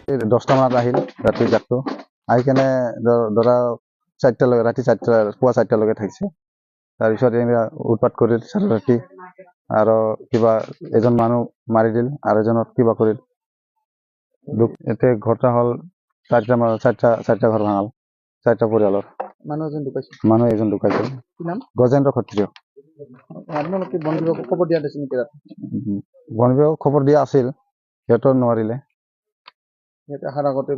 10টা মানত আহিল ৰাতি জাকটো আহি কেনে ধৰা 4টালৈকে ৰাতি 4টা পুৱা 4টালৈকে থাকিছে। তাৰপিছত এনেকুৱা উৎপাত কৰিল চাৰি ৰাতি আৰু কিবা এজন মানুহ মাৰি দিল আৰু এজনত কিবা কৰিল। এতিয়া ঘৰটা হ'ল 4টা ঘৰ ভাঙাল, 4টা পৰিয়ালৰ মানুহ এজন ঢুকাইছিল। গজেন্দ্ৰ ক্ষত্ৰিয়। আপোনালোকে বন বিভাগক খবৰ দিয়া দিছিল নেকি ৰাতি? বন বিভাগক খবৰ দিয়া আছিল, সিহঁতৰ নোৱাৰিলে। অহাৰ আগতে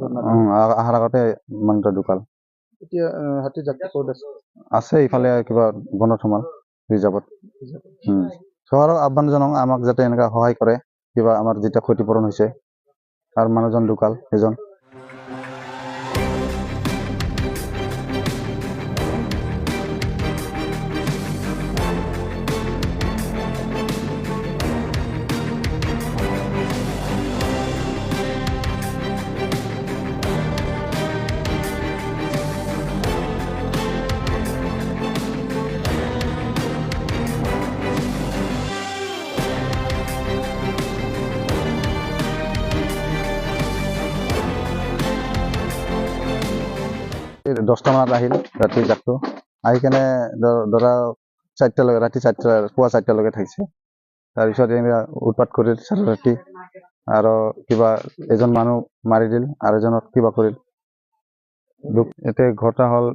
অহাৰ আগতে মানুহটা ঢুকাল। এতিয়া হাতী জাকটো ক'ত আছে? আছে ইফালে কিবা বনত সোমাল ৰিজাৰ্ভত। চৰকাৰক আহ্বান জনাওঁ আমাক যাতে এনেকুৱা সহায় কৰে, কিবা আমাৰ যেতিয়া ক্ষতিপূৰণ হৈছে আৰু মানুহজন ঢুকাল এজন। এই 10টা মানত আহিল ৰাতি জাকটো আহি কেনে ধৰা 4টালৈকে ৰাতি 4টা পুৱা 4টালৈকে থাকিছে। তাৰপিছত এনেকুৱা উৎপাত কৰিল চাৰি ৰাতি আৰু কিবা এজন মানুহ মাৰি দিল আৰু এজনত কিবা কৰিল। এতিয়া ঘৰটা হ'ল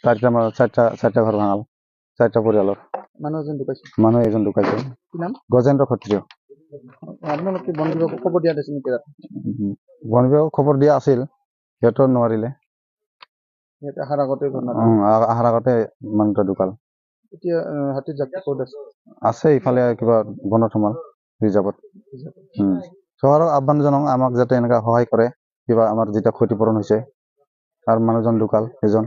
4টা ঘৰ ভাঙাল, 4টা পৰিয়ালৰ মানুহ এজন ঢুকাইছিল। গজেন্দ্ৰ ক্ষত্ৰিয়। আপোনালোকে বন বিভাগক খবৰ দিয়া দিছিল নেকি ৰাতি? বন বিভাগক খবৰ দিয়া আছিল, সিহঁতৰ নোৱাৰিলে। অহাৰ আগতে মানুহটা ঢুকাল। এতিয়া হাতী জাকটো ক'ত আছে? আছে ইফালে কিবা বনত সোমাল ৰিজাৰ্ভত। চৰকাৰক আহ্বান জনাওঁ আমাক যাতে এনেকুৱা সহায় কৰে, কিবা আমাৰ যেতিয়া ক্ষতিপূৰণ হৈছে আৰু মানুহজন ঢুকাল এজন।